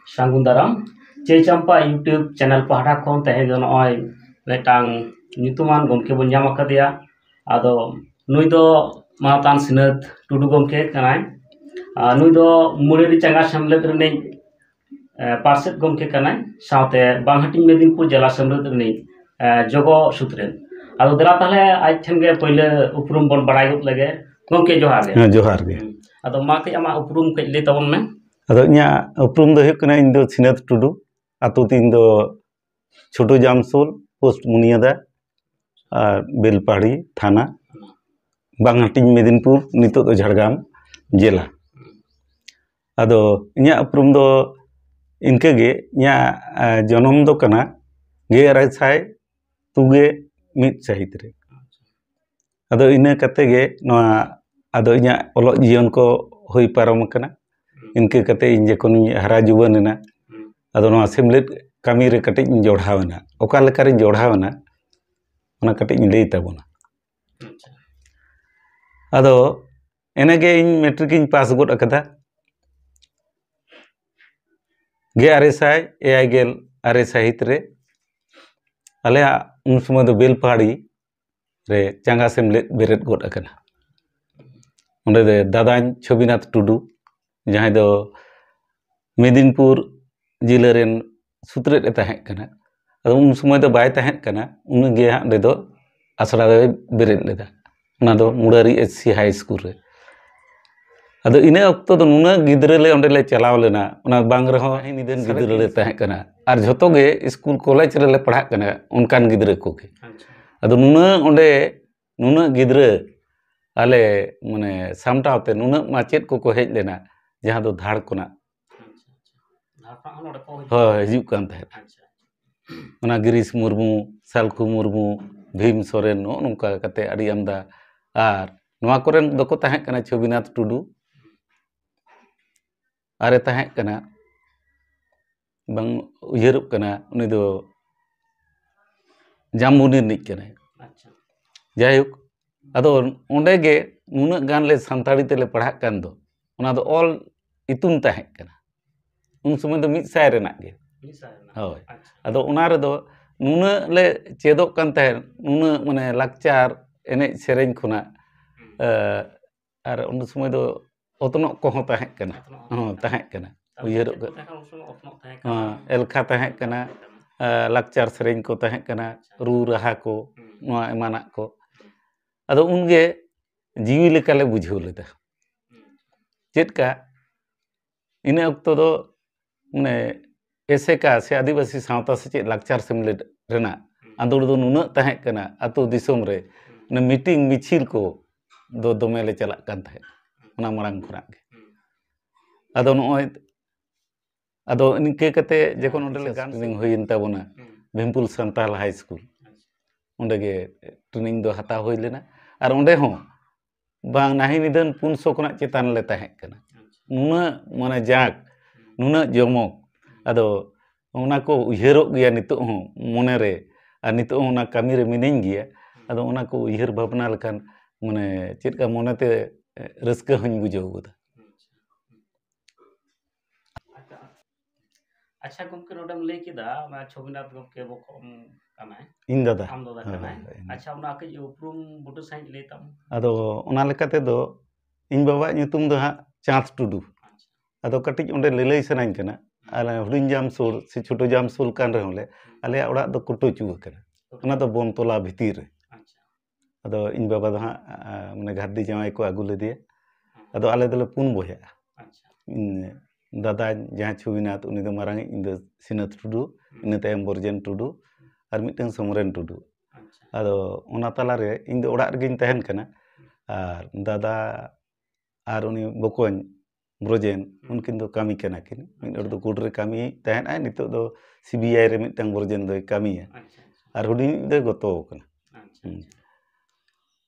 Sanggung daram Cey Champa YouTube channel pahada kon teh do noy metang nyutuman gomke bon nyam akadia ado nui do matan sinat tudu gomke kanai nui do muledi changa samlet rene parset gomke kanai saute banghating medinpur jela samlet rene jogo sutren ado dara tahle aj thenge pहिले uprum bon barai gut lage gomke johar ge जोहार गे ado ma ke ama uprum ke le tabon me अदो इन्या उपरुम दो हुकना इन दो सिनत टुडू आतु तीन दो छोटो जामसोल post मुनियादा और बेलपाड़ी थाना बांगहाटिंग मेदिनपुर नितो दो झाड़ग्राम जिला अदो इन्या उपरुम दो इनके गे इन्या जन्म दो कना गे राइसाय तुगे मिट सहित रे अदो इने कते गे नोआ अदो इन्या ओलो जीवन को हुई पारम कना इनके कते इन जखन हरा जुवान ना अदो नोआ सेमलेट कामी रे कटे जोड़ावना ओका लेका रे जोड़ावना ओना कटे लई ताबोना अदो एनेगे इन मैट्रिक इन पास गोड अकदा गे आरेसाय एआई गेल आरे साहित रे आले उन समय दो बेलपाड़ी रे चांगा सेमलेट बेरेट गोड अकना ओंडे दे दादान छबिनाथ टुडू जहां दो मेदिनपुर जिला रेन सुत्रेट तहें कना अदो उन समय दो बाय तहें कना उन गे हां दो आसड़ा दो बेरेट लेदा ओना दो मुरारी एससी हाई स्कूल रे अदो इने अक्तो दो नुना गिदरे ले ओंडे ले चलाव लेना ओना बांग रहो निदेन गिदरे ले तहें कना आर झोतो गे स्कूल कॉलेज रे ले पढ़ा कना उनकान गिदरे को के अदो नुना ओंडे नुना गिदरे आले माने सामटावते नुना माचेत को हेज लेना जहां दो धाड़ कोना हिजुक कान तहे ओना गिरीश मुर्मू सालखु मुर्मू भीम सोरेन नो नोंका कते अड़ी आमदा आर नोआ कोरेन दको तहे कना छबिनाथ टुडू आरे तहे कना बांग उयहरुप कना उनी दो जामुनी निक कना जायुक अदो ओंडे गे नुना गान ले संताड़ी तेले पढ़ा कान दो ओना दो ऑल इतुन तहे कना उन समय दो मिद साय रेना गे होय अदो ओना रे दो नुना ले चेदो कान तहे नुना माने लाकचार एने सेरेन खुना आर उन समय दो ओतनो को हो तहे कना उयहरो एलखा तहे कना लाकचार सेरेन को तहे कना रू रहा को नोआ एमाना को अदो उनगे जीवी लेका ले बुझाव लेदा चेदका इने अक्तो दो माने एसेका से आदिवासी सावता से चेद लाकचार सेमलेट रेना आंदोलन दो नुना तहे कना अतो दिसोम रे ने मीटिंग मिछिल को दो दोमे ले चला कान तहे ओना मारांग खुना गे अदो नोय अदो इनके कते जखन ओंडे ले गान ट्रेनिंग होइन ताबोना भीमपुर संताल हाई स्कूल ओंडे गे ट्रेनिंग दो हता होय लेना आर ओंडे हो बांग नाही निदन 500 खना चेतान ले तहे कना नुना माने जाक नुना जमक अदो ओना को उयहरो गया नितो हो मोने रे आ नितो ओना कामी रे मिनें गया अदो ओना को उयहर भावना लखान माने चेदका मोनेते रस्का हन बुझाव गोदा अच्छा गमके नोडम ले किदा मा छबिनाथ गमके बखम कानाय इन दादा आम दादा कानाय अच्छा उना के उपरुम बुटु साइन ले तम अदो ओना लेकाते दो इन बाबा nyutum दो हा चांद टुडू अदो कटिज ओंडे लेलई सनाइन कना आले हुडिन जामसोल से छोटो जामसोल कान रहले आले ओड़ा दो कुटो चु कना ओना दो बोनतोला भितिर रे अदो इन बाबा दो हा माने घादी जमाई को आगु ले दिए अदो आले दले पुन बोया इन दादा जहां छबिनाथ उनी दो मारांग इन दो सिनत टुडू इन तायम बरजेन टुडू आर मिटन समरेन टुडू अदो ओना ताला रे इन दो ओड़ा रेगिन तहन कना आर दादा आर उनी बकोन ब्रोजेन उनकिन दो कामी कना किन मिन और दो कोड रे कामी तहन आय नितो दो सीबीआई रे मिटन ब्रोजेन दो कामी है आर हुडिन दो गतो कना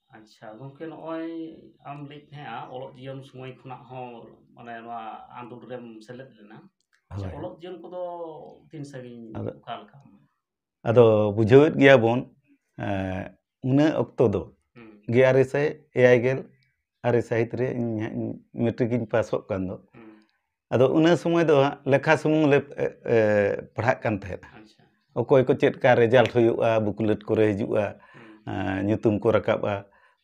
अच्छा गमके नय आम ले थे ओलो जीवन समय खुना हो माने नवा आंदोलन रेम सेलेद लेना ओलो जीवन को दो तीन सगिन काल का अदो बुझावत गया बोन उना अक्तो दो गे आरे से एआई गेल आरे साहित रे मैट्रिक इन पासो कान दो ᱟᱫᱚ ᱩᱱᱟᱹ ᱥᱚᱢᱚᱭ ᱫᱚ ᱞᱮᱠᱷᱟ ᱥᱩᱢᱩᱝ ᱞᱮ ᱯᱟᱲᱦᱟᱜ ᱠᱟᱱ ᱛᱟᱦᱮᱸᱫ ᱚᱠᱚᱭ ᱠᱚ ᱪᱮᱫ ᱠᱟ ᱨᱮᱡᱟᱞᱴ ᱦᱩᱭᱩᱜᱼᱟ ᱵᱩᱠᱞᱮᱴ ᱠᱚᱨᱮ ᱦᱤᱡᱩᱜᱼᱟ ᱧᱩᱛᱩᱢ ᱠᱚ ᱨᱟᱠᱟᱵᱼᱟ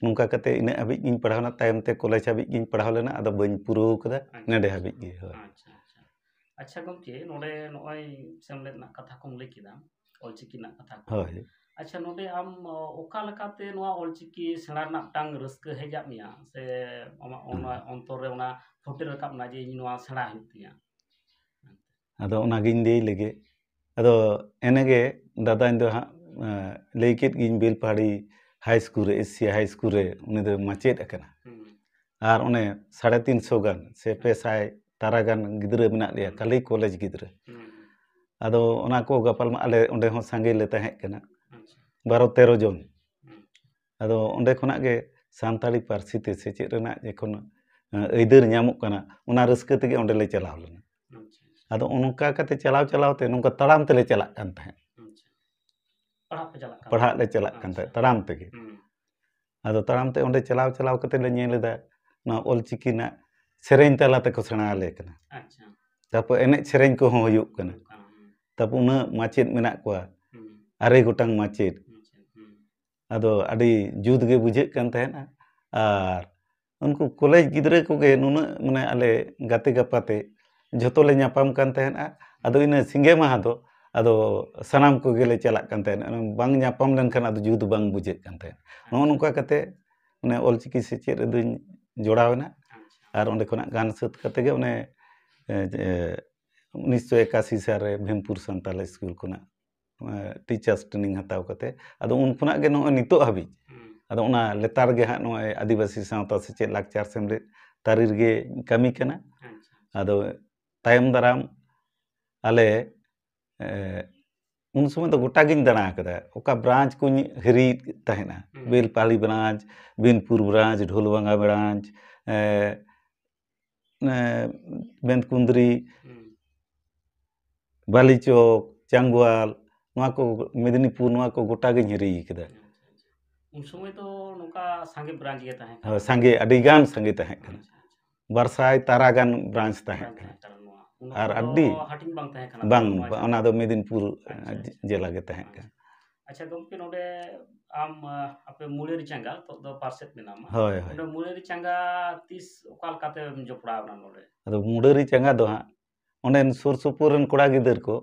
ᱱᱚᱝᱠᱟ ᱠᱟᱛᱮ ᱤᱱᱟᱹᱜ ᱦᱟᱹᱵᱤᱡ ᱜᱤᱧ ᱯᱟᱲᱦᱟᱣᱱᱟ ᱛᱟᱭᱚᱢ te ᱠᱚᱞᱮᱡᱽ ᱦᱟᱹᱵᱤᱡ ᱜᱤᱧ ᱯᱟᱲᱦᱟᱣ ᱞᱮᱱᱟ ᱟᱫᱚ ᱵᱟᱹᱧ ᱯᱩᱨᱟᱹᱣ ᱠᱟᱫᱟ ᱱᱮᱰᱮ ᱦᱟᱹᱵᱤᱡ ᱜᱮ ᱦᱳᱭ ᱟᱪᱪᱷᱟ ᱜᱚᱢᱠᱮ ᱱᱚᱰᱮ ᱱᱚᱜᱼᱚᱭ ᱥᱮᱢᱞᱮᱫ ᱨᱮᱱᱟᱜ ᱠᱟᱛᱷᱟ ᱠᱚᱢ ᱞᱟᱹᱭ ᱠᱮᱫᱟ ᱚᱞᱪᱤᱠᱤ ᱨᱮᱱᱟᱜ ᱠᱟᱛᱷᱟ ᱠᱚ ᱦᱳᱭ ᱟᱪᱪᱷᱟ ᱱᱚᱰᱮ ᱟᱢ ᱚᱠᱟ ᱞᱮᱠᱟᱛᱮ ᱱᱚᱣᱟ ᱚᱞᱪᱤᱠᱤ ᱥᱮᱬᱟ ᱨᱮᱱᱟᱜ ᱢᱤᱫᱴᱟᱝ ᱨᱟᱹᱥᱠᱟᱹ ᱦᱮᱡ ᱟᱫ ᱢᱮᱭᱟ ᱥᱮ ᱟᱢᱟᱜ ᱚᱱᱟ ᱚᱱᱛᱚᱨ ᱨᱮ ᱚᱱᱟ ᱯᱷᱩᱴᱮᱞ ᱨᱟᱠᱟᱵ ᱮᱱᱟ ᱡᱮ ᱤᱧ ᱱᱚᱣᱟ ᱥᱮᱬᱟ ᱦᱩᱭᱩᱜ ᱛᱤᱧᱟ ᱟᱫᱚ ᱚᱱᱟᱜᱤᱧ ᱞᱟᱹᱭ ᱞᱮᱜᱮ ᱟᱫᱚ ᱮᱱᱮᱜᱮ ᱫᱟᱫᱟᱧ ᱫᱚ ᱦᱟᱸᱜ ᱞᱟᱹᱭ ᱠᱮᱫ ᱜᱤᱧ ᱵᱮᱞᱯᱟᱦᱟᱲᱤ ᱦᱟই ᱥᱠᱩᱞ ᱨᱮ ᱮᱥᱤᱭᱟ ᱦᱟই ᱥᱠᱩᱞ ᱨᱮ ᱩᱱᱤ ᱫᱚ ᱢᱟᱪᱮᱫ ᱟᱠᱟᱱᱟ ᱟᱨ ᱚᱱᱮ 350 ᱜᱟᱱ ᱥᱮ 200 ᱛᱟᱨᱟ ᱜᱟᱱ ᱜᱤᱫᱽᱨᱟᱹ ᱢᱮᱱᱟᱜ ᱞᱮᱭᱟ ᱠᱟᱞᱤ ᱠᱚᱞᱮᱡᱽ ᱜᱤᱫᱽᱨᱟᱹ ᱟᱫᱚ ᱚᱱᱟ ᱠᱚ ᱜᱟᱯᱟᱞ ᱟᱞᱮ ᱚᱸᱰᱮ ᱦᱚᱸ ᱥᱟᱸᱜᱮ ᱞᱮ ᱛᱟᱦᱮᱸ ᱠᱟᱱᱟ 12-13 ᱡᱚᱱ ᱟᱫᱚ ᱚᱸᱰᱮ ᱠᱷᱚᱱᱟᱜ ᱜᱮ ᱥᱟᱱᱛᱟᱲᱤ ᱯᱟᱹᱨᱥᱤ te ᱥᱮᱪᱮᱫ ᱨᱮᱱᱟᱜ ᱡᱚᱠᱷᱚᱱ ᱟᱹᱭᱫᱟᱹᱨ ᱧᱟᱢᱚᱜ ᱠᱟᱱᱟ ᱚᱱᱟ ᱨᱟᱹᱥᱠᱟᱹ ᱛᱮᱜᱮ ᱚᱸᱰᱮ ᱞᱮ ᱪᱟᱞᱟᱣ ᱞᱮᱱᱟ ᱟᱫᱚ ᱚᱱᱠᱟ ᱠᱟᱛᱮ ᱪᱟᱞᱟᱣ te ᱱᱚᱝᱠᱟ ᱛᱟᱲᱟᱢ ᱛᱮᱞᱮ ᱪᱟᱞᱟᱜ ᱠᱟᱱ ᱛᱟᱦᱮᱸᱫ ᱯᱟᱲᱦᱟᱜ ᱞᱮ ᱪᱟᱞᱟᱜ ᱠᱟᱱ ᱛᱟᱦᱮᱸᱫ ᱛᱟᱲᱟᱢ ᱛᱮᱜᱮ ᱟᱫᱚ ᱛᱟᱲᱟᱢ te ᱚᱸᱰᱮ ᱪᱟᱞᱟᱣ ᱠᱟᱛᱮ ᱞᱮ ᱧᱮᱞ ᱮᱫᱟ ᱱᱚᱣᱟ ᱚᱞᱪᱤᱠᱤ ᱨᱮᱱᱟᱜ ᱥᱮᱨᱮᱧ ᱛᱟᱞᱟ ᱛᱮᱠᱚ ᱥᱮᱬᱟ ᱟᱞᱮ ᱠᱟᱱᱟ ᱛᱟᱨᱯᱚᱨ ᱮᱱᱮᱡ ᱥᱮᱨᱮᱧ ᱠᱚᱦᱚᱸ ᱦᱩᱭᱩᱜ ᱠᱟᱱᱟ ᱛᱟᱨᱯᱚᱨ ᱩᱱᱟᱹᱜ ᱢᱟᱪᱮᱫ ᱢᱮᱱᱟᱜ ᱠᱚᱣᱟ 9 ᱜᱚᱴᱟᱝ ᱢᱟᱪᱮᱫ ᱟᱫᱚ ᱟᱹᱰᱤ ᱡᱩᱛ ᱜᱮ ᱵᱩᱡᱷᱟᱹᱜ ᱠᱟᱱ ᱛᱟᱦᱮᱸᱫᱼᱟ ᱟᱨ ᱩᱱᱠᱩ ᱠᱚᱞᱮᱡᱽ ᱜᱤᱫᱽᱨᱟᱹ ᱠᱚᱜᱮ ᱱᱩᱱᱟᱹᱜ ᱢᱟᱱᱮ ᱟᱞᱮ ᱜᱟᱛᱮ ᱜᱟᱯᱟᱛᱮ ᱡᱷᱚᱛᱚ ᱞᱮ ᱧᱟᱯᱟᱢ ᱠᱟᱱ ᱛᱟᱦᱮᱸᱫᱼᱟ ᱟᱫᱚ ᱤᱱᱟᱹ ᱥᱤᱸᱜᱮ ᱢᱟᱦᱟ ᱫᱚ ᱟᱫᱚ ᱥᱟᱱᱟᱢ ᱠᱚᱜᱮ ᱞᱮ ᱪᱟᱞᱟᱜ ᱠᱟᱱ ᱛᱟᱦᱮᱸᱫ ᱵᱟᱝ ᱧᱟᱯᱟᱢ ᱞᱮᱱᱠᱷᱟᱱ ᱟᱫᱚ ᱡᱩᱛ ᱵᱟᱝ ᱵᱩᱡᱷᱟᱹᱜ ᱠᱟᱱ ᱛᱟᱦᱮᱸᱫ ᱱᱚᱜᱼᱚ ᱱᱚᱝᱠᱟ ᱠᱟᱛᱮ ᱚᱱᱮ ᱚᱞᱪᱤᱠᱤ ᱥᱮᱪᱮᱫ ᱨᱮᱫᱚᱧ ᱡᱚᱲᱟᱣᱮᱱᱟ ᱟᱨ ᱚᱸᱰᱮ ᱠᱷᱚᱱᱟᱜ ᱜᱟᱱ ᱥᱟᱹᱛ ᱠᱟᱛᱮ ᱜᱮ ᱚᱱᱮ 1981 ᱥᱟᱞᱨᱮ ᱵᱷᱤᱢᱯᱩᱨ ᱥᱟᱱᱛᱟᱞ ᱥᱠᱩᱞ ᱠᱷᱚᱱᱟᱜ ᱴᱤᱪᱟর্স ᱴᱨᱮনিᱝ ᱦᱟᱛᱟᱣ ᱠᱟᱛᱮ ᱟᱫᱚ ᱩᱱ ᱠᱷᱚᱱᱟᱜ ᱜᱮ ᱱᱚᱜᱼᱚᱭ ᱱᱤᱛᱚᱜ ᱦᱟᱹᱵᱤᱡ ᱟᱫᱚ ᱚᱱᱟ ᱞᱮᱛᱟᱲ ᱜᱮ ᱦᱟᱸᱜ ᱱᱚᱜᱼᱚᱭ ᱟᱹᱫᱤᱵᱟᱹᱥᱤ ᱥᱟᱶᱛᱟ ᱥᱮᱪᱮᱫ ᱞᱟᱠᱪᱟᱨ ᱥᱮᱢᱞᱮᱫ ᱛᱟᱹᱨᱤ ᱨᱮᱜᱮ ᱠᱟᱹᱢᱤ ᱠᱟᱱᱟ ᱟᱫᱚ ᱛᱟᱭᱚᱢ ᱫᱟᱨᱟᱢ ᱟᱞᱮ ᱩᱱ ᱥᱚᱢᱚᱭ ᱫᱚ ᱜᱚᱴᱟ ᱜᱤᱧ ᱫᱟᱬᱟ ᱟᱠᱟᱫᱟ ᱚᱠᱟ ᱵᱨᱟᱧᱪ ᱠᱚᱧ ᱦᱤᱨᱤ ᱛᱟᱦᱮᱱᱟ Belpahari branch Binpur branch Dholbanga branch বেন্তকুন্দ্রি বালিচক চাঙ্গুয়াল নওয়া ᱠᱚ ᱢᱮদিᱱᱤᱯᱩᱨ ᱱᱚᱣᱟ ᱠᱚ ᱜᱚᱴᱟ ᱜᱤᱧ ᱦᱤᱨᱤ ᱠᱟᱫᱟ ᱩᱱ ᱥᱚᱢᱚᱭ ᱫᱚ ᱱᱚᱝᱠᱟ ᱥᱟᱸᱜᱮ ᱵᱨᱟᱧᱪ ᱜᱮ ᱛᱟᱦᱮᱸ ᱠᱟᱱᱟ ᱥᱟᱸᱜᱮ ᱟᱹᱰᱤ ᱜᱟᱱ ᱥᱟᱸᱜᱮ ᱛᱟᱦᱮᱸ ᱠᱟᱱᱟ 200 ᱛᱟᱨᱟ ᱜᱟᱱ ᱵᱨᱟᱧᱪ ᱛᱟᱦᱮᱸ ᱠᱟᱱᱟ ᱟᱨ ᱟᱹᱰᱤ ᱦᱟᱹᱴᱤᱧ ᱵᱟᱝ ᱛᱟᱦᱮᱸ ᱠᱟᱱᱟ ᱵᱟᱝ ᱚᱱᱟ ᱫᱚ ᱢᱮদিᱱᱯᱩᱨ ᱡᱮᱞᱟ ᱜᱮ ᱛᱟᱦᱮᱸ ᱠᱟᱱᱟ ᱟᱪᱪᱷᱟ ᱜᱚᱢᱠᱮ ᱱᱚᱰᱮ ᱟᱢ ᱟᱯᱮ ᱢᱩᱞᱮᱨᱤ ᱪᱟᱸᱜᱟ ᱛᱚ ᱫᱚ ᱯᱟᱨᱥᱮᱫ ᱢᱮᱱᱟᱢᱟ ᱦᱳᱭ ᱦᱳᱭ ᱱᱚᱰᱮ ᱢᱩᱞᱮᱨᱤ ᱪᱟᱸᱜᱟ ᱛᱤᱥ ᱚᱠᱟ ᱞᱮᱠᱟᱛᱮᱢ ᱡᱚᱯᱲᱟᱣ ᱮᱱᱟ ᱱᱚᱰᱮ ᱟᱫᱚ ᱢᱩᱰᱟᱹᱨᱤ ᱪᱟᱸᱜᱟ ᱫᱚ ᱦᱟᱸᱜ ᱚᱸᱰᱮᱱ ᱥᱩᱨ ᱥᱩᱯᱩᱨ ᱨᱮᱱ ᱠᱚᱲᱟ ᱜᱤᱫᱟᱹᱨ ᱠᱚ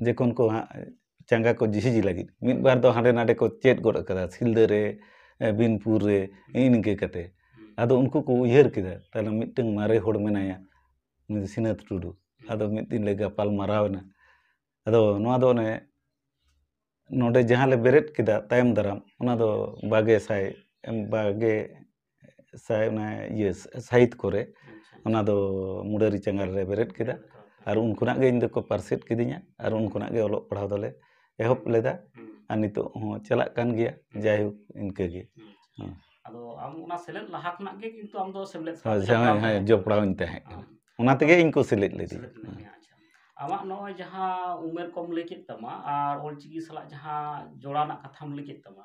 ᱡᱚᱠᱷᱚᱱ ᱠᱚ ᱦᱟᱸᱜ ᱪᱟᱸᱜᱟ ᱠᱚ ᱡᱷᱤᱡ ᱞᱟᱹᱜᱤᱫ ᱢᱤᱫ ᱵᱟᱨ ᱫᱚ ᱦᱟᱸᱰᱮ ᱱᱟᱰᱮ ᱠᱚ ᱪᱮᱫ ᱜᱚᱫ ᱟᱠᱟᱫᱟ ᱥᱤᱞᱫᱟᱹ ᱨᱮ ᱵᱤᱱᱯᱩᱨ ᱨᱮ ᱤᱱᱠᱟᱹ ᱠᱟᱛᱮ ᱟᱫᱚ ᱩᱱᱠᱩ ᱠᱚ ᱩᱭᱦᱟᱹᱨ ᱠᱮᱫᱟ ᱛᱟᱦᱞᱮ ᱢᱤᱫᱴᱟᱝ ᱢᱟᱨᱮ ᱦᱚᱲ ᱢᱮᱱᱟᱭᱟ ᱩᱱᱤ ᱥᱤᱱᱟᱹᱛ ᱴᱩᱰᱩ ᱟᱫᱚ ᱢᱤᱫ ᱫᱤᱱ ᱞᱮ ᱜᱟᱯᱟᱞ ᱢᱟᱨᱟᱣ ᱮᱱᱟ ᱟᱫᱚ ᱱᱚᱣᱟ ᱫᱚ ᱚᱱᱮ ᱱᱚᱰᱮ ᱡᱟᱦᱟᱸ ᱞᱮ ᱵᱮᱨᱮᱫ ᱠᱮᱫᱟ ᱛᱟᱭᱚᱢ ᱫᱟᱨᱟᱢ ᱚᱱᱟ ᱫᱚ 200 ᱚᱱᱟ ᱤᱭᱟᱹ ᱥᱟᱭᱤᱛ ᱠᱚᱨᱮ ᱚᱱᱟ ᱫᱚ ᱢᱩᱰᱟᱹᱨᱤ ᱪᱟᱸᱜᱟ ᱨᱮ ᱵᱮᱨᱮᱫ ᱠᱮᱫᱟ ᱟᱨ ᱩᱱ ᱠᱷᱚᱱᱟᱜ ᱜᱮ ᱤᱧ ᱫᱚᱠᱚ ᱯᱟᱨᱥᱮᱫ ᱠᱤᱫᱤᱧᱟ ᱟᱨ ᱩᱱ ᱠᱷᱚᱱᱟᱜ ᱜᱮ ᱚᱞᱚᱜ ᱯᱟᱲᱦᱟᱣ ᱫᱚᱞᱮ ᱮᱦᱚᱵ ᱞᱮᱫᱟ ᱟᱨ ᱱᱤᱛᱚᱜ ᱦᱚᱸ ᱪᱟᱞᱟᱜ ᱠᱟᱱ ᱜᱮᱭᱟ ᱡᱟᱭᱦᱳᱠ ᱤᱱᱠᱟᱹ ᱜᱮ ᱟᱫᱚ ᱟᱢ ᱚᱱᱟ ᱥᱮᱞᱮᱫ ᱞᱟᱦᱟ ᱠᱷᱚᱱᱟᱜ ᱜᱮ ᱠᱤᱱᱛᱩ ᱟᱢ ᱫᱚ ᱥᱮᱢᱞᱮᱫ ᱡᱚᱯᱲᱟᱣᱤᱧ ᱛᱟᱦᱮᱸ ᱠᱟᱱᱟ ᱚᱱᱟ ᱛᱮᱜᱮ ᱤᱧ ᱠᱚ ᱥᱮᱞᱮᱫ ᱞᱮᱫᱤᱧᱟ ᱟᱢᱟᱜ ᱱᱚᱜᱼᱚᱭ ᱡᱟᱦᱟᱸ ᱩᱢᱮᱨ ᱠᱚᱢ ᱞᱟᱹᱭ ᱠᱮᱫ ᱛᱟᱢᱟ ᱟᱨ ᱚᱞᱪᱤᱠᱤ ᱥᱟᱞᱟᱜ ᱡᱟᱦᱟᱸ ᱡᱚᱲᱟᱣ ᱨᱮᱱᱟᱜ ᱠᱟᱛᱷᱟᱢ ᱞᱟᱹᱭ ᱠᱮᱫ ᱛᱟᱢᱟ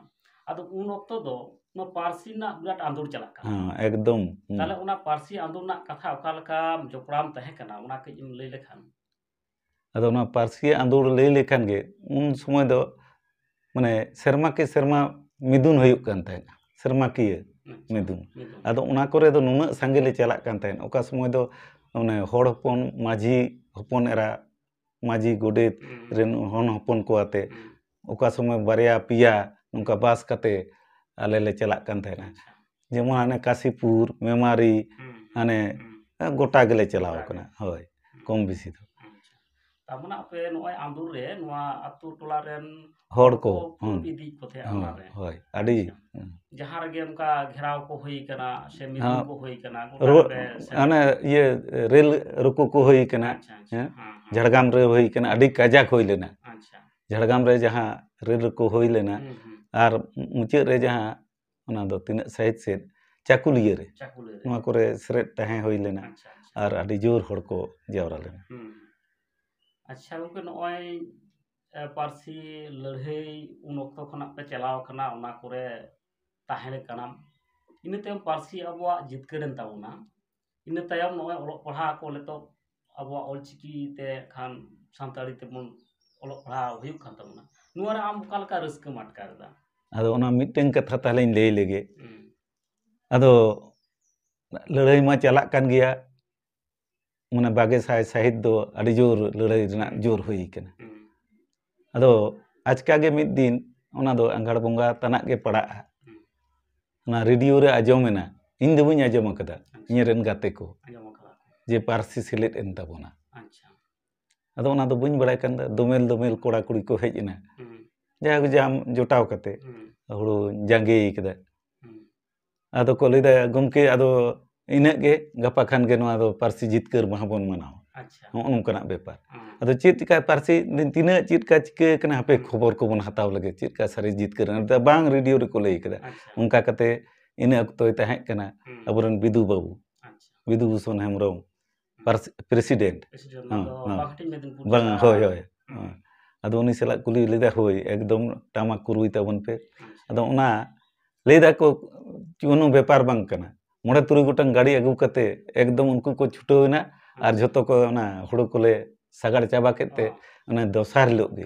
ᱟᱫᱚ ᱩᱱ ᱚᱠᱛᱚ ᱫᱚ ᱱᱚᱣᱟ ᱯᱟᱹᱨᱥᱤ ᱨᱮᱱᱟᱜ ᱵᱤᱨᱟᱴ ᱟᱸᱫᱳᱲ ᱪᱟᱞᱟᱜ ᱠᱟᱱᱟ ᱮᱠᱫᱚᱢ ᱛᱟᱦᱞᱮ ᱚᱱᱟ ᱯᱟᱹᱨᱥᱤ ᱟᱸᱫᱳᱲ ᱨᱮᱱᱟᱜ ᱠᱟᱛᱷᱟ ᱚᱠᱟ ᱞᱮᱠᱟ ᱡᱚᱯᱲᱟᱣ ᱛᱟᱦᱮᱸ ᱠᱟᱱᱟ ᱚᱱᱟ ᱠᱟᱹᱡ ᱮᱢ ᱞᱟᱹᱭ ᱞᱮᱠᱷᱟᱱ ᱟᱫᱚ ᱚᱱᱟ ᱯᱟᱹᱨᱥᱤ ᱟᱸᱫᱳᱲ ᱞᱟᱹᱭ ᱞᱮᱠᱷᱟᱱ ᱜᱮ ᱩᱱ ᱥᱚᱢᱚᱭ ᱫᱚ ᱢᱟᱱᱮ ᱥᱮᱨᱢᱟ ᱠᱮ ᱥᱮᱨᱢᱟ ᱢᱤᱫᱩᱱ ᱦᱩᱭᱩᱜ ᱠᱟᱱ ᱛᱟᱦᱮᱸᱫ ᱥᱮᱨᱢᱟᱠᱤᱭᱟᱹ ᱢᱤᱫᱩᱱ ᱟᱫᱚ ᱚᱱᱟ ᱠᱚᱨᱮ ᱫᱚ ᱱᱩᱱᱟᱹᱜ ᱥᱟᱸᱜᱮ ᱞᱮ ᱪᱟᱞᱟᱜ ᱠᱟᱱ ᱛᱟᱦᱮᱸᱫ ᱚᱠᱟ ᱥᱚᱢᱚᱭ ᱫᱚ ᱚᱱᱮ ᱦᱚᱲ ᱦᱚᱯᱚᱱ ᱢᱟᱹᱡᱷᱤ ᱦᱚᱯᱚᱱ ᱮᱨᱟ ᱢᱟᱹᱡᱷᱤ ᱜᱚᱰᱮᱛ ᱨᱮᱱ ᱦᱚᱱ ᱦᱚᱯᱚᱱ ᱠᱚ ᱟᱛᱮ ᱚᱠᱟ ᱥᱚᱢᱚᱭ ᱵᱟᱨᱭᱟ ᱯᱮᱭᱟ ᱱᱚᱝᱠᱟ ᱵᱟᱥ ᱠᱟᱛᱮ ᱟᱞᱮ ᱞᱮ ᱪᱟᱞᱟᱜ ᱠᱟᱱ ᱛᱟᱦᱮᱸᱱᱟ ᱡᱮᱢᱚᱱ ᱦᱟᱱᱮ ᱠᱟᱥᱤᱯᱩᱨ ᱢᱮᱢᱟᱨᱤ ᱦᱟᱱᱮ ᱜᱚᱴᱟ ᱜᱮᱞᱮ ᱪᱟᱞᱟᱣ ᱠᱟᱱᱟ ᱦᱳᱭ ᱠᱚᱢ ᱵᱮᱥᱤ ᱫᱚ ᱛᱟᱨᱢᱟᱱᱮ ᱟᱯᱮ ᱱᱚᱜᱼᱚᱭ ᱟᱸᱫᱳᱲ ᱨᱮ ᱱᱚᱣᱟ ᱟᱛᱳ ᱴᱚᱞᱟ ᱨᱮᱱ ᱦᱚᱲ ᱠᱚ ᱯᱩᱨᱩᱵ ᱤᱫᱤ ᱠᱚ ᱛᱟᱦᱮᱸᱜᱼᱟ ᱚᱱᱟᱨᱮ ᱦᱳᱭ ᱟᱹᱰᱤ ᱡᱟᱦᱟᱸ ᱨᱮᱜᱮ ᱚᱱᱠᱟ ᱜᱷᱮᱨᱟᱣ ᱠᱚ ᱦᱩᱭ ᱠᱟᱱᱟ ᱥᱮ ᱢᱤᱫᱩᱱ ᱠᱚ ᱦᱩᱭ ᱠᱟᱱᱟ ᱚᱱᱮ ᱤᱭᱟᱹ ᱨᱮᱹᱞ ᱨᱩᱠᱩ ᱠᱚ ᱦᱩᱭ ᱠᱟᱱᱟ ᱦᱮᱸ ᱡᱷᱟᱲᱜᱨᱟᱢ ᱨᱮ ᱦᱩᱭ ᱠᱟᱱᱟ ᱟᱹᱰᱤ ᱠᱟᱡᱟᱠ ᱦᱩᱭ ᱞᱮᱱᱟ ᱡᱷᱟᱲᱜᱨᱟᱢ ᱨᱮ ᱡᱟᱦᱟᱸ ᱨᱮᱹᱞ ᱨᱩᱠᱩ ᱦᱩᱭ ᱞᱮᱱᱟ ᱟᱨ ᱢᱩᱪᱟᱹᱫ ᱨᱮ ᱡᱟᱦᱟᱸ ᱚᱱᱟ ᱫᱚ ᱛᱤᱱᱟᱹᱜ ᱥᱟᱹᱦᱤᱛ ᱥᱮᱫ ᱪᱟᱹᱠᱩᱞᱤᱭᱟᱹ ᱨᱮ ᱱᱚᱣᱟ ᱠᱚᱨᱮ ᱥᱮᱨᱮᱫ ᱛᱟᱦᱮᱸ ᱦᱩᱭ ᱞᱮᱱᱟ ᱟᱨ ᱟᱹᱰᱤ ᱡᱳᱨ ᱦᱚᱲ ᱠᱚ ᱡᱟᱣᱨᱟ ᱞᱮᱱᱟ ᱟᱪᱪᱷᱟ ᱜᱚᱝᱠᱮ ᱱᱚᱜᱼᱚᱭ ᱯᱟᱹᱨᱥᱤ ᱞᱟᱹᱲᱦᱟᱹᱭ ᱩᱱ ᱚᱠᱛᱚ ᱠᱷᱚᱱᱟᱜ ᱯᱮ ᱪᱟᱞᱟᱣ ᱠᱟᱱᱟ ᱚᱱᱟ ᱠᱚᱨᱮ ᱛᱟᱦᱮᱸ ᱠᱟᱱᱟᱢ ᱤᱱᱟᱹ ᱛᱟᱭᱚᱢ ᱯᱟᱹᱨᱥᱤ ᱟᱵᱚᱣᱟᱜ ᱡᱤᱛᱠᱟᱹᱨᱮᱱ ᱛᱟᱵᱚᱱᱟ ᱤᱱᱟᱹ ᱛᱟᱭᱚᱢ ᱱᱚᱜᱼᱚᱭ ᱚᱞᱚᱜ ᱯᱟᱲᱦᱟᱜ ᱠᱚ ᱱᱤᱛᱚᱜ abuak olchiki te khan santali te bon olok pahau huyuk kan tabuna nuara am kalka raska matkar da ado ona mitten katha tahleng lay lege ado लड़ाई मा चलाक kan gaya mana bage sahid do adi jor लड़ाई renak jor hui kana ado ajka ge mid din ona do anggar bonga tanak ge pada ona radio re ajomena ᱤᱧ ᱫᱚ ᱵᱟᱹᱧ ᱟᱸᱡᱚᱢ ᱟᱠᱟᱫᱟ ᱤᱧᱨᱮᱱ ᱜᱟᱛᱮ ᱠᱚ ᱡᱮ ᱯᱟᱹᱨᱥᱤ ᱥᱮᱞᱮᱫ ᱮᱱ ᱛᱟᱵᱚᱱᱟ ᱟᱫᱚ ᱚᱱᱟ ᱫᱚ ᱵᱟᱹᱧ ᱵᱟᱲᱟᱭ ᱠᱟᱱ ᱫᱚᱢᱮᱞ ᱫᱚᱢᱮᱞ ᱠᱚᱲᱟ ᱠᱩᱲᱤ ᱠᱚ ᱦᱮᱡ ᱮᱱᱟ ᱡᱟᱦᱟᱸ ᱡᱟᱢ ᱡᱚᱴᱟᱣ ᱠᱟᱛᱮ ᱦᱩᱲᱩ ᱡᱟᱸᱜᱮ ᱠᱟᱫᱟ ᱟᱫᱚ ᱠᱚ ᱞᱟᱹᱭᱫᱟ ᱜᱚᱢᱠᱮ ᱟᱫᱚ ᱤᱱᱟᱹᱜ ᱜᱮ ᱜᱟᱯᱟ ᱠᱷᱟᱱ ᱜᱮ ᱱᱚᱣᱟ ᱫᱚ ᱯᱟᱹᱨᱥᱤ ᱡᱤᱛᱠᱟᱹᱨ ᱢᱟᱦᱟ ᱵᱚᱱ ᱢᱟᱱᱟᱣᱟ ᱱᱚᱜᱼᱚ ᱱᱚᱝᱠᱟᱱᱟᱜ ᱵᱮᱯᱟᱨ ᱟᱫᱚ ᱪᱮᱫ ᱪᱤᱠᱟ ᱯᱟᱹᱨᱥᱤ ᱛᱤᱱᱟᱹᱜ ᱪᱮᱫᱠᱟ ᱪᱤᱠᱟᱹ ᱠᱟᱱᱟ ᱦᱟᱯᱮ ᱠᱷᱚᱵᱚᱨ ᱠᱚᱵᱚᱱ ᱦᱟᱛᱟᱣ ᱞᱮᱜᱮ ᱪᱮᱫᱠᱟ ᱥᱟᱹᱨᱤ ᱡᱤᱛᱠᱟᱹᱨ ᱵᱟᱝ ᱨᱮᱰᱤᱭᱳ ᱨᱮᱠᱚ ᱞᱟᱹᱭ ᱠᱟᱫᱟ ᱚᱱᱠᱟ ᱠᱟᱛᱮ ᱤᱱᱟᱹ ᱚᱠᱛᱚᱭ ᱛᱟᱦᱮᱸ ᱠᱟᱱᱟ ᱟᱵᱚᱨᱮᱱ ᱵᱤᱫᱩ ᱵᱟᱹᱵᱩ ᱵᱤᱫᱩ ᱵᱷᱩᱥᱚᱱ ᱦᱮᱢᱵᱨᱚᱢ ᱯᱨᱮᱥᱤᱰᱮন্ᱴ ᱵᱟᱝ ᱦᱳᱭ ᱦᱳᱭ ᱟᱫᱚ ᱩᱱᱤ ᱥᱟᱞᱟᱜ ᱠᱩᱞᱤ ᱞᱮᱫᱟ ᱦᱳᱭ ᱮᱠᱫᱚᱢ ᱴᱟᱢᱟᱠ ᱠᱩᱨᱩᱭ ᱛᱟᱵᱚᱱ ᱯᱮ ᱟᱫᱚ ᱚᱱᱟ ᱞᱟᱹᱭ ᱫᱟᱠᱚ ᱠᱳᱱᱳ ᱵᱮᱯᱟর ᱵᱟᱝ ᱠᱟᱱᱟ 3 ᱜᱚᱴᱟᱝ ᱜᱟᱹᱰᱤ ᱟᱹᱜᱩ ᱠᱟᱛᱮ ᱮᱠᱫᱚᱢ ᱩᱱᱠᱩ ᱠᱚ ᱪᱷᱩᱴᱟᱹᱣᱮᱱᱟ ᱟᱨ ᱡᱷᱚᱛᱚ ᱠᱚ ᱚᱱᱟ ᱦᱩᱲᱩ ᱠᱚᱞᱮ ᱥᱟᱜᱟᱲ ᱪᱟᱵᱟ ᱠᱮᱫ ᱛᱮ ᱚᱱᱟ ᱫᱚᱥᱟᱨ ᱦᱤᱞᱳᱜ ᱜᱮ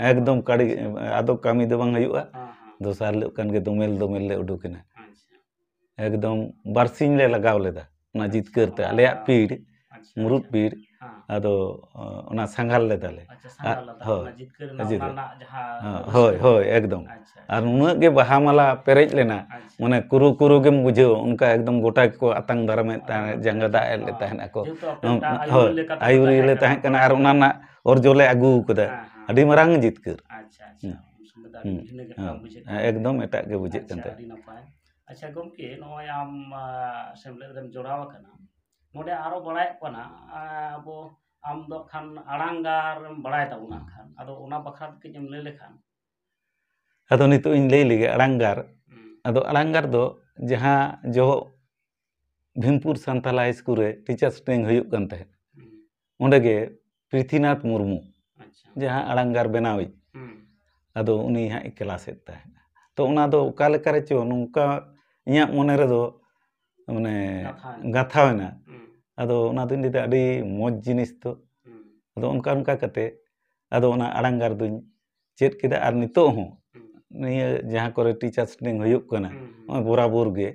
ᱮᱠᱫᱚᱢ ᱠᱟᱹᱲᱤ ᱟᱫᱚ ᱠᱟᱹᱢᱤ ᱫᱚ ᱵᱟᱝ ᱦᱩᱭᱩᱜᱼᱟ ᱫᱚᱥᱟᱨ ᱦᱤᱞᱳᱜ ᱠᱷᱟᱱ ᱜᱮ ᱫᱚᱢᱮᱞ ᱫᱚᱢᱮᱞ ᱞᱮ ᱩᱰᱩᱠᱮᱱᱟ ᱮᱠᱫᱚᱢ ᱵᱟᱨᱥᱤᱧ ᱞᱮ ᱞᱟᱜᱟᱣ ᱞᱮᱫᱟ ᱚᱱᱟ ᱡᱤᱛᱠᱟᱹᱨ ᱛᱮ ᱟᱞᱮᱭᱟᱜ ᱯᱤᱲ ᱢᱩᱨᱩᱫ ᱯᱤᱲ ᱟᱫᱚ ᱚᱱᱟ ᱥᱟᱸᱜᱷᱟᱨ ᱞᱮᱫᱟᱞᱮ ᱦᱳᱭ ᱦᱳᱭ ᱮᱠᱫᱚᱢ ᱟᱨ ᱩᱱᱟᱹᱜ ᱜᱮ ᱵᱟᱦᱟ ᱢᱟᱞᱟ ᱯᱮᱨᱮᱡ ᱞᱮᱱᱟ ᱢᱟᱱᱮ ᱠᱩᱨᱩ ᱠᱩᱨᱩ ᱜᱮᱢ ᱵᱩᱡᱷᱟᱹᱣ ᱚᱱᱠᱟ ᱮᱠᱫom ᱜᱚᱴᱟ ᱜᱮᱠᱚ ᱟᱛᱟᱝ ᱫᱟᱨᱟᱢᱮᱫ ᱛᱟᱦᱮᱸ ᱡᱟᱸᱜᱟ ᱫᱟᱜ ᱮᱫ ᱞᱮ ᱛᱟᱦᱮᱸ ᱟᱠᱚ ᱦᱳᱭ ᱟᱭᱩᱨᱤᱭᱟᱹ ᱞᱮ ᱛᱟᱦᱮᱸ ᱠᱟᱱᱟ ᱟᱨ ᱚᱱᱟ ᱨᱮᱱᱟᱜ ᱚᱨᱡᱚ ᱞᱮ ᱟᱹᱜᱩ ᱠᱟᱫᱟ ᱟᱹᱰᱤ ᱢᱟᱨᱟᱝ ᱡᱤᱛᱠᱟᱹᱨ ᱮᱠᱫᱚᱢ ᱮᱴᱟᱜ ᱜᱮ ᱵᱩᱡᱷᱟᱹᱜ ᱠᱟᱱ ᱛᱟᱦᱮᱸ ᱟᱪᱪᱷᱟ ᱜᱚᱢᱠᱮ ᱱᱚᱜᱼᱚᱭ ᱟᱢ ᱥᱮᱢᱞᱮᱫ ᱨᱮᱢ ᱡᱚᱲᱟᱣ ᱟᱠᱟᱱᱟ ᱱᱚᱰᱮ ᱟᱨᱚ ᱵᱟᱲᱟᱭᱚᱜ ᱠᱟᱱᱟ ᱟᱵᱚ ᱟᱢ ᱫᱚ ᱠᱷᱟᱱ ᱟᱲᱟᱝᱜᱟᱨᱮᱢ ᱵᱟᱲᱟᱭ ᱛᱟᱵᱚᱱᱟ ᱠᱷᱟᱱ ᱟᱫᱚ ᱚᱱᱟ ᱵᱟᱠᱷᱨᱟ ᱛᱮ ᱠᱟᱹᱡ ᱮᱢ ᱞᱟᱹᱭ ᱞᱮᱠᱷᱟᱱ ᱟᱫᱚ ᱱᱤᱛᱚᱜ ᱤᱧ ᱞᱟᱹᱭ ᱞᱮᱜᱮ ᱟᱲᱟᱝᱜᱟᱨ ᱟᱫᱚ ᱟᱲᱟᱝᱜᱟᱨ ᱫᱚ ᱡᱟᱦᱟᱸ ᱡᱚ ᱵᱷᱤᱢᱯᱩᱨ ᱥᱟᱱᱛᱟᱞ ᱦᱟᱭ ᱤᱥᱠᱩᱞ ᱨᱮ ᱴᱤᱪᱟᱨᱥ ᱴᱨᱮᱱᱤᱝ ᱦᱩᱭᱩᱜ ᱠᱟᱱ ᱛᱟᱦᱮᱸᱫ ᱚᱸᱰᱮ ᱜᱮ ᱯᱨᱤᱛᱷᱤᱱᱟᱛᱷ ᱢᱩᱨᱢᱩ ᱡᱟᱦᱟᱸ ᱟᱲᱟᱝᱜᱟᱨ ᱵᱮᱱᱟᱣᱤᱡ ᱟᱫᱚ ᱩᱱᱤ ᱦᱟᱸᱜ ᱮ ᱠᱞᱟᱥᱮᱫ ᱛᱟᱦᱮᱸᱫ ᱛᱚ ᱚᱱᱟ ᱫᱚ ᱚᱠᱟ ᱞᱮᱠᱟ ᱨᱮᱪᱚ ᱱᱚᱝᱠᱟ ᱤᱧᱟᱹᱜ ᱢᱚᱱᱮ ᱨᱮᱫᱚ ᱢᱟᱱᱮ ᱜᱟᱛᱷᱟᱣᱮᱱᱟ ᱟᱫᱚ ᱚᱱᱟ ᱫᱚᱧ ᱞᱟᱹᱭᱫᱟ ᱟᱹᱰᱤ ᱢᱚᱡᱽ ᱡᱤᱱᱤᱥ ᱛᱚ ᱟᱫᱚ ᱚᱱᱠᱟ ᱚᱱᱠᱟ ᱠᱟᱛᱮ ᱟᱫᱚ ᱚᱱᱟ ᱟᱲᱟᱝᱜᱟᱨ ᱫᱩᱧ ᱪᱮᱫ ᱠᱮᱫᱟ ᱟᱨ ᱱᱤᱛᱚᱜ ᱦᱚᱸ ᱱᱤᱭᱟᱹ ᱡᱟᱦᱟᱸ ᱠᱚᱨᱮ ᱴᱤᱪᱟᱨᱥ ᱴᱨᱮᱱᱤᱝ ᱦᱩᱭᱩᱜ ᱠᱟᱱᱟ ᱱᱚᱜᱼᱚᱭ ᱵᱚᱨᱟᱵᱚᱨ ᱜᱮ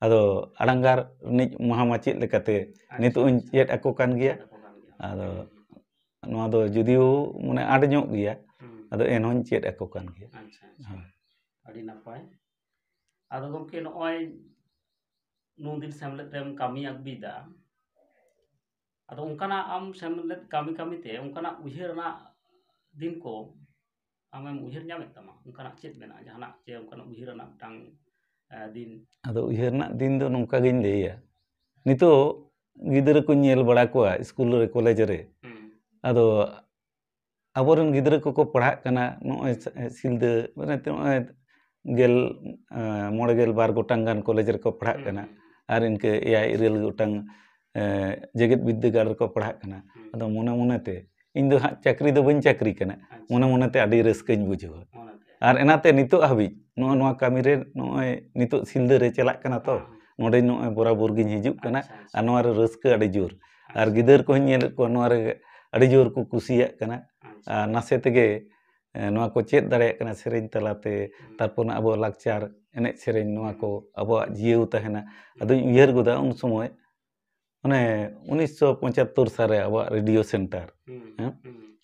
ᱟᱫᱚ ᱟᱲᱟᱝᱜᱟᱨ ᱨᱤᱱᱤᱡ ᱢᱚᱦᱟ ᱢᱟᱪᱮᱫ ᱞᱮᱠᱟᱛᱮ ᱱᱤᱛᱚᱜ ᱤᱧ ᱪᱮᱫ ᱟᱠᱚ ᱠᱟᱱ ᱜᱮᱭᱟ ᱟᱫᱚ ᱱᱚᱣᱟ ᱫᱚ ᱡᱩᱫᱤও ᱢᱟᱱᱮ ᱟᱸᱴ ᱧᱚᱜ ᱜᱮᱭᱟ ᱟᱫᱚ ᱮᱱᱦᱚᱸᱧ ᱪᱮᱫ ᱟᱠᱚ ᱠᱟᱱ ᱜᱮᱭᱟ ᱟᱹᱰᱤ ᱱᱟᱯᱟᱭ ᱟᱫᱚ ᱜᱚᱢᱠᱮ ᱱᱚᱜᱼᱚᱭ ᱱᱩᱱᱫᱤᱱ ᱥᱮᱢᱞᱮᱫ ᱨᱮᱢ ᱠᱟᱹᱢᱤ ᱟᱹᱜᱩᱭᱮᱫᱟ ᱟᱫᱚ ᱚᱱᱠᱟᱱᱟᱜ ᱟᱢ ᱥᱮᱢᱞᱮᱫ ᱠᱟᱹᱢᱤ ᱠᱟᱹᱢᱤᱛᱮ ᱚᱱᱠᱟᱱᱟᱜ ᱩᱭᱦᱟᱹᱨ ᱨᱮᱱᱟᱜ ᱫᱤᱱ ᱠᱚ ᱟᱢᱮᱢ ᱩᱭᱦᱟᱹᱨ ᱧᱟᱢᱮᱫ ᱛᱟᱢᱟ ᱚᱱᱠᱟᱱᱟᱜ ᱪᱮᱫ ᱢᱮᱱᱟᱜᱼᱟ ᱡᱟᱦᱟᱱᱟᱜ ᱪᱮ ᱚᱱᱠᱟᱱᱟᱜ ᱩᱭᱦᱟᱹᱨ ᱨᱮᱱᱟᱜ ᱢᱤᱫᱴᱟᱝ ᱫᱤᱱ ᱟᱫᱚ ᱩᱭᱦᱟᱹᱨ ᱨᱮᱱᱟᱜ ᱫᱤᱱ ᱫᱚ ᱱᱚᱝᱠᱟ ᱜᱤᱧ ᱞᱟᱹᱭᱟ ᱱᱤᱛᱚᱜ ᱜᱤᱫᱽᱨᱟᱹ ᱠᱚᱧ ᱧᱮᱞ ᱵᱟᱲᱟ ᱠᱚᱣᱟ ᱤᱥᱠᱩᱞ ᱨᱮ ᱠᱚᱞᱮᱡᱽ ᱨᱮ ᱟᱫᱚ ᱟᱵᱚᱨᱮᱱ ᱜᱤᱫᱽᱨᱟᱹ ᱠᱚᱠᱚ ᱯᱟᱲᱦᱟᱜ ᱠᱟᱱᱟ ᱱᱚᱜᱼᱚᱭ ᱥᱤᱞᱫᱟᱹ ᱢᱟᱱᱮ ᱱᱚᱜᱼᱚᱭ 12 ᱜᱚᱴᱟᱝ ᱜᱟᱱ ᱠᱚᱞᱮᱡᱽ ᱨᱮᱠᱚ ᱯᱟᱲᱦᱟᱜ ᱠᱟᱱᱟ ᱟᱨ ᱤᱱᱠᱟᱹ 9 ᱜᱚᱴᱟᱝ ᱡᱮᱜᱮᱫ ᱵᱤᱫᱽᱫᱟᱹᱜᱟᱲ ᱨᱮᱠᱚ ᱯᱟᱲᱦᱟᱜ ᱠᱟᱱᱟ ᱟᱫᱚ ᱢᱚᱱᱮ ᱢᱚᱱᱮᱛᱮ ᱤᱧ ᱫᱚ ᱦᱟᱸᱜ ᱪᱟᱹᱠᱨᱤ ᱫᱚ ᱵᱟᱹᱧ ᱪᱟᱹᱠᱨᱤ ᱠᱟᱱᱟ ᱢᱚᱱᱮ ᱢᱚᱱᱮᱛᱮ ᱟᱹᱰᱤ ᱨᱟᱹᱥᱠᱟᱹᱧ ᱵᱩᱡᱷᱟᱹᱣᱟ ᱟᱨ ᱮᱱᱟᱛᱮ ᱱᱤᱛᱚᱜ ᱦᱟᱹᱵᱤᱡ ᱱᱚᱣᱟ ᱠᱟᱹᱢᱤ ᱨᱮ ᱱᱚᱜᱼᱚᱭ ᱱᱤᱛᱚᱜ ᱥᱤᱞᱫᱟᱹ ᱨᱮ ᱪᱟᱞᱟᱜ ᱠᱟᱱᱟ ᱛᱚ ᱱᱚᱰᱮ ᱱᱚᱜᱼᱚᱭ ᱵᱚᱨᱟᱵᱚᱨ ᱜᱤᱧ ᱦᱤᱡᱩᱜ ᱠᱟᱱᱟ ᱟᱨ ᱱᱚᱣᱟ ᱨᱮ ᱨᱟᱹᱥᱠᱟᱹ ᱟᱹᱰᱤ ᱡᱳᱨ ᱟᱨ ᱜᱤᱫᱟᱹᱨ ᱠᱚᱦᱚᱸᱧ ᱧᱮᱞᱮᱫ ᱠᱚᱣᱟ ᱱᱚᱣᱟ ᱨᱮ ᱟᱹᱰᱤ ᱡᱳᱨ ᱠᱚ ᱠᱩᱥᱤᱭᱟᱜ ᱠᱟᱱᱟ ᱟᱨ ᱱᱟᱥᱮ ᱛᱮᱜᱮ ᱱᱚᱣᱟ ᱠᱚ ᱪᱮᱫ ᱫᱟᱲᱮᱭᱟᱜ ᱠᱟᱱᱟ ᱥᱮᱨᱮᱧ ᱛᱟᱞᱟᱛᱮ ᱛᱟᱨᱯᱚᱨ ᱟᱵᱚᱣᱟᱜ ᱞᱟᱠᱪᱟᱨ ᱮᱱᱮᱡ ᱥᱮᱨᱮᱧ ᱱᱚᱣᱟ ᱠᱚ ᱟᱵᱚᱣᱟᱜ ᱡᱤᱭᱟᱹᱣ ᱛᱟᱦᱮᱱᱟ ᱟᱫᱚᱧ ᱩᱭᱦᱟᱹᱨ ᱜᱚᱫᱟ ᱩᱱ ᱥᱚᱢᱚᱭ ᱚᱱᱮ 1975 ᱥᱟᱞᱨᱮ ᱟᱵᱚᱣᱟᱜ ᱨᱮᱰᱤᱭᱳ ᱥᱮᱱᱴᱟᱨ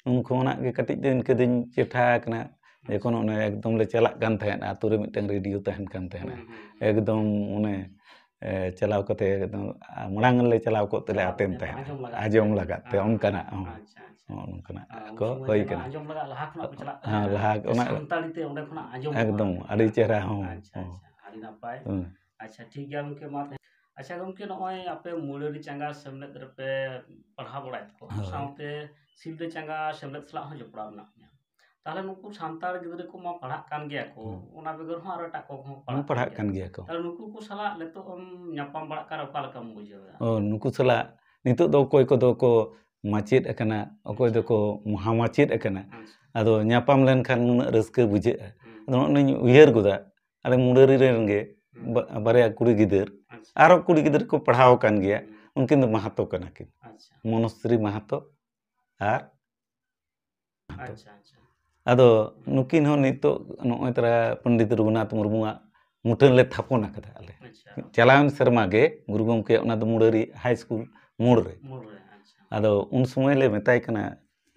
ᱩᱱ ᱠᱷᱚᱱᱟᱜ ᱜᱮ ᱠᱟᱹᱴᱤᱡ ᱫᱚ ᱤᱱᱠᱟᱹ ᱫᱚᱧ ᱪᱮᱴᱷᱟ ᱟᱠᱟᱱᱟ ᱡᱚᱠᱷᱚᱱ ᱚᱱᱮ ᱮᱠᱫᱚᱢ ᱞᱮ ᱪᱟᱞᱟᱜ ᱠᱟᱱ ᱛᱟᱦᱮᱸᱫ ᱟᱛᱳ ᱨᱮ ᱢᱤᱫᱴᱟᱝ ᱨᱮᱰᱤᱭᱳ ᱛᱟᱦᱮᱱ ᱠᱟᱱ ᱛᱟᱦᱮᱱᱟ ᱮᱠᱫᱚᱢ ᱚᱱᱮ ᱪᱟᱞᱟᱣ ᱠᱟᱛᱮ ᱮᱠᱫᱚᱢ ᱢᱟᱲᱟᱝ ᱞᱮ ᱪᱟᱞᱟᱣ ᱠᱚᱜ ᱛᱮᱞᱮ ᱟᱛᱮᱱ ᱛᱟᱦᱮᱸᱫ ᱟᱸᱡᱚᱢ ᱞᱟᱜᱟᱫ ᱛᱮ ᱚᱱᱠᱟᱱᱟᱜ ᱱᱚᱝᱠᱟᱱᱟᱜ ᱠᱚ ᱦᱩᱭ ᱠᱟᱱᱟ ᱟᱸᱡᱚᱢ ᱞᱟᱜᱟᱫ ᱞᱟᱦᱟ ᱠᱷᱚᱱᱟᱜ ᱯᱮ ᱪᱟᱞᱟᱜ ᱦᱮᱸ ᱞᱟᱦᱟ ᱚᱱᱟ ᱥᱟᱱᱛᱟᱲᱤ ᱛᱮ ᱚᱸᱰᱮ ᱠᱷᱚᱱᱟᱜ ᱟᱸᱡᱚᱢ ᱮᱠᱫᱚᱢ ᱟᱹᱰᱤ ᱪᱮᱦᱨᱟ ᱦᱚᱸ ᱟᱹᱰᱤ ᱱᱟᱯᱟᱭ ᱟᱪᱪᱷᱟ ᱴᱷᱤक ᱜᱮᱭᱟ ᱜᱚᱢᱠᱮ ᱢᱟ ᱟᱪᱪᱷᱟ ᱜᱚᱢᱠᱮ ᱱᱚᱜᱼᱚᱭ ᱟᱯᱮ ᱢᱩᱨᱟᱹᱨᱤ ᱪᱟᱸᱜᱟ ᱥᱮᱢᱞᱮᱫ ᱨᱮᱯᱮ ᱯᱟᱲᱦᱟᱣ ᱵᱟᱲᱟᱭᱮᱫ ᱠᱚᱣᱟ ᱥᱟᱶᱛᱮ ᱥᱤᱞᱫᱟᱹ ᱪᱟᱸᱜᱟ ᱥᱮᱢᱞᱮᱫ ᱥᱟᱞᱟᱜ ᱦᱚᱸ ᱡᱚᱯᱲᱟᱣ ᱢᱮᱱᱟᱜ ᱢᱮᱭᱟ ᱛᱟᱦᱞᱮ ᱱᱩᱠᱩ ᱥᱟᱱᱛᱟᱲ ᱜᱤᱫᱽᱨᱟᱹ ᱠᱚᱢᱟ ᱯᱟᱲᱦᱟᱜ ᱠᱟᱱ ᱜᱮᱭᱟ ᱠᱚ ᱚᱱᱟ ᱵᱮᱜᱚᱨ ᱦᱚᱸ ᱟᱨᱚ ᱮᱴᱟᱜ ᱠᱚᱦᱚᱸ ᱯᱟᱲᱦᱟᱜ ᱠᱟᱱ ᱜᱮᱭᱟ ᱠᱚ ᱛᱟᱦᱞᱮ ᱱᱩᱠᱩ ᱠᱚ ᱥᱟᱞᱟᱜ ᱱᱤᱛᱚᱜ ᱮᱢ ᱧᱟᱯᱟᱢ ᱵᱟᱲᱟᱜ ᱠᱟᱱᱟ ᱚᱠᱟ ᱞᱮᱠᱟᱢ ᱵᱩᱡᱷᱟᱹᱣᱟ ᱱᱩᱠᱩ ᱥᱟᱞᱟᱜ ᱱᱤᱛᱚᱜ ᱫᱚ ᱚᱠᱚᱭ ᱠᱚᱫᱚ ᱠᱚ ᱢᱟᱪᱮᱫ ᱟᱠᱟᱱᱟ ᱚᱠᱚᱭ ᱫᱚᱠᱚ ᱢᱚᱦᱟ ᱢᱟᱪᱮᱫ ᱟᱠᱟᱱᱟ ᱟᱫᱚ ᱧᱟᱯᱟᱢ ᱞᱮᱱᱠᱷᱟᱱ ᱱᱩᱱᱟᱹᱜ ᱨᱟᱹᱥᱠᱟᱹ ᱵᱩᱡᱷᱟᱹᱜᱼᱟ ᱟᱫᱚ ᱱᱚᱜᱼᱚᱭ ᱩᱭᱦᱟᱹᱨ ᱜᱚᱫᱟ ᱟᱞᱮ ᱢᱩᱨᱟᱹᱨᱤ ᱨᱮᱱ ᱜᱮ ᱵᱟᱨᱭᱟ ᱠᱩᱲᱤ ᱜᱤᱫᱟᱹᱨ ᱟᱨᱚ ᱠᱩᱲᱤ ᱜᱤᱫᱟᱹᱨ ᱠᱚ ᱯᱟᱲᱦᱟᱣ ᱟᱠᱟᱱ ᱜᱮᱭᱟ उनकिन दो महातो कना किन अच्छा मनोश्री महातो आर अच्छा अच्छा अदो नुकिन हो नितो नोय तरा पंडित रघुनाथ मुर्मुआ मुठन ले थापन अकदा आले अच्छा चलावन शर्मा गे गुरु गमके ओना दो मुड़री हाई स्कूल मोड़ रे मोड़ रे अच्छा अदो उन समय ले मेताय कना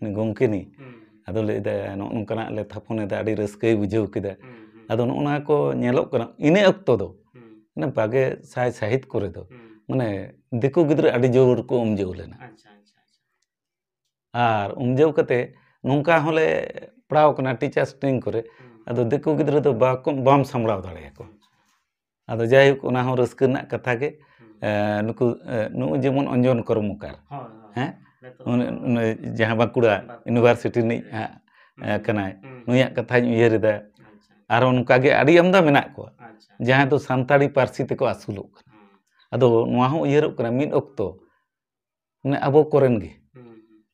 गमके नि हम्म अदो ले दा नोनकना ले थापन दा आडी रस्कय बुझाव केदा हम्म अदो नोना को नेलोक कना इने अक्तो दो हम्म ना बागे साय साहित करे दो हम्म माने दिकु गिद्र आडी जोर को उमजो लेना अच्छा अच्छा अच्छा आर उमजो कते नोंका होले पड़ाव कना टीचर्स ट्रेनिंग करे अदो दिकु गिद्र दो बाम सामलाव दाड़ेयाको अदो जायहुक ओना हो रस्क रना कथा गे नुकु नु जेमन अंजन कर्मकार हैं जहां बांकुड़ा यूनिवर्सिटी नि कनाय नुया कथाñ उयहरदा आरो नुका गे आडी आमदा मेना को जहां दो सांताड़ी पारसी तेको आसुलोक कना अदो नुआ हो उयहरक कना मिद अक्तो माने अबो कोरेन गे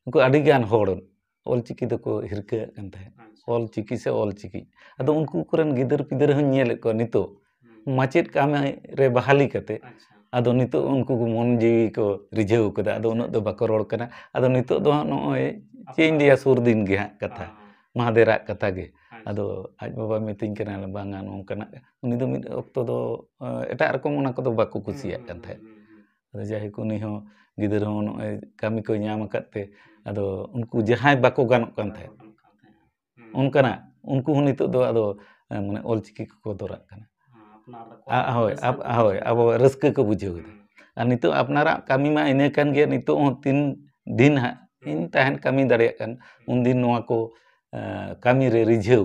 उनको आडी गान होड़ ऑलचिकी दको हिरके कन थाहे ऑलचिकी से ऑलचिकी अदो उनको कोरेन गिदर पिदर हन नेल को नितो माचेट कामे रे बहाली कते अदो नितो उनको को मन जीवी को रिझेव कदा अदो उन दो बाको रोड कना अदो नितो दो नोय चेंज दिया सुर दिन गे कथा महादेरा कथा गे अदो आज बाबा मितिंग कना बांगा नोंकना उनी दो मिद अक्तो दो एटा रकम ओना को दो बाको कुसिया कन थाहे अदो जाहि को नि हो गिदर हो नोय कामी को ᱧᱟᱢ कते अदो उनको जहां बाको गानोक कन थाहे उनकना उनको हो नितो दो अदो माने ऑलचिकी को दोराक कना होय अब रस्क को बुझेव आ नितो अपनारा कामी मा इने कान गे नितो तीन दिन हा इन तहन कामी दाड़िया कान उन दिन नोआ को कामी रे रिझेव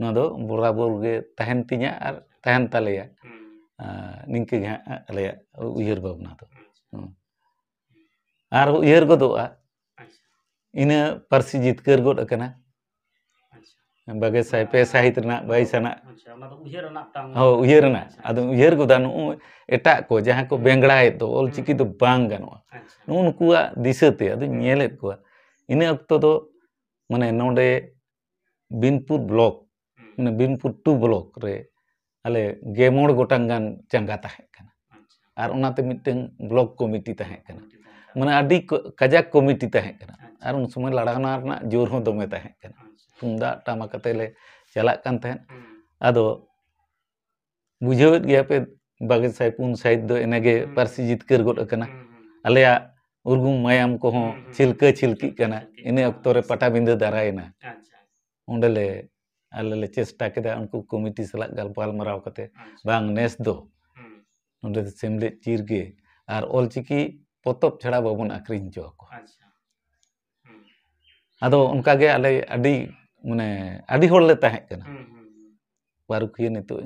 ना दो बराबर गे तहन तिया आर तहन तालेया निंके गे आले उयहर भावना दो आर उयहर गदोआ इने पारसी जितकर गद अकना बागे साय पे साहित रना बाईसना हो उयहर ना अदो उयहर गोदा नु एटा को जहां को बेंगड़ाय तो ऑलचिकी तो बांग गानोआ नुनकुआ दिसते अदो नेलेत को इने अक्तो दो माने नोडे बिनपुर ब्लॉक माने बिनपुर 2 ब्लॉक रे आले गेमोड़ गोटांग गान चंगा ताहे कना आर ओनाते मिटन ब्लॉक कमिटी ताहे कना माने आडी कजाक कमिटी ताहे कना आर उन समय लड़ाना रना जोर हो दमे ताहे कना तुंदा टामा कते ले चला कान तहन अदो बुझेवत गया पे बागे साय पुन साइड दो एनेगे पारसी जितकर गद अकना आलेया उर्गुम मायाम को हो छिलका छिलकी कना इने अक्तो रे पटा बिंदे दारायना ओंडले आले चेष्टा केदा उनको कमिटी सला गलपाल मराव कते बांग नेस दो ओंडे सेमले चिरगे आर ऑलचिकी पोतब छड़ा बाबन आक्रिन जो को अदो उनका गे आले अडी माने आडी होड़ले ताहे कना पारुखिया नितो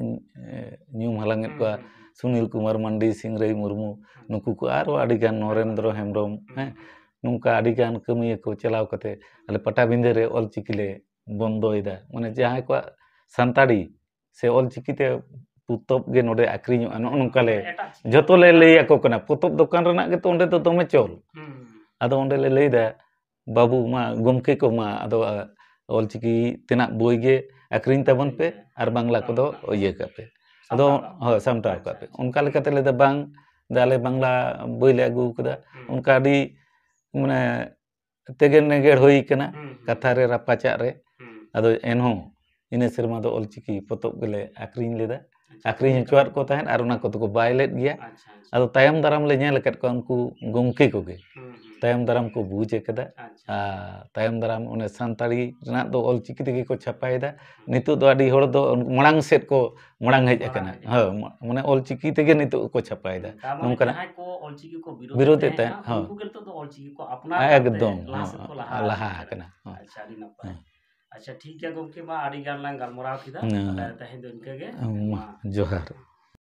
न्यूम हालांगेत को सुनील कुमार मंडी सिंगरई मुर्मू नुकु को आरो आडी गान नरेंद्र हेमब्रम हैं नुका आडी गान कमिया को चलाव कते आले पटाबिंदे रे ऑलचिकी ले बंदोयदा माने जहां को सांताड़ी से ऑलचिकी ते पुतब गे नोडे आक्रिनो नुका ले जतो ले लेया को कना पुतब दुकान रना गे तो ओंडे तो दमे चल अदो ओंडे ले लेदा बाबू मा गमके को मा अदो ऑलचिकी तेना बोई गे आक्रिन तबन पे आर बांग्ला को दो इये कापे अदो हो सामटाव कापे उनका लेकाते लेदा बांग दाले बांग्ला बोई ले आगु कदा उनका आडी माने तेगे नेगेड़ होई कना कथा रे रापाचा रे अदो एनहो इने सेरमा दो ऑलचिकी पोतब गेले आक्रिन लेदा आक्रिन चुआर को तहन आर उना को तो बायलेट गया अदो तायम दाराम ले नेल कत को उनको गमके को गे तायम दाराम को बुझे कदा तायम दाराम उन्हें सांताड़ी रना दो ऑलचिकी तेगे को छापायदा नितो दो आडी होड़ दो मड़ांग सेट को मड़ांग हेज अकना ह माने ऑलचिकी तेगे नितो को छापायदा नोंकना को ऑलचिकी को विरोध ते ह उनको के तो ऑलचिकी को अपना एकदम लहा अकना अच्छा आडी नपा अच्छा ठीक है गमके मा आडी गान लांग गलमराव किदा तहे दो इनके गे जोहार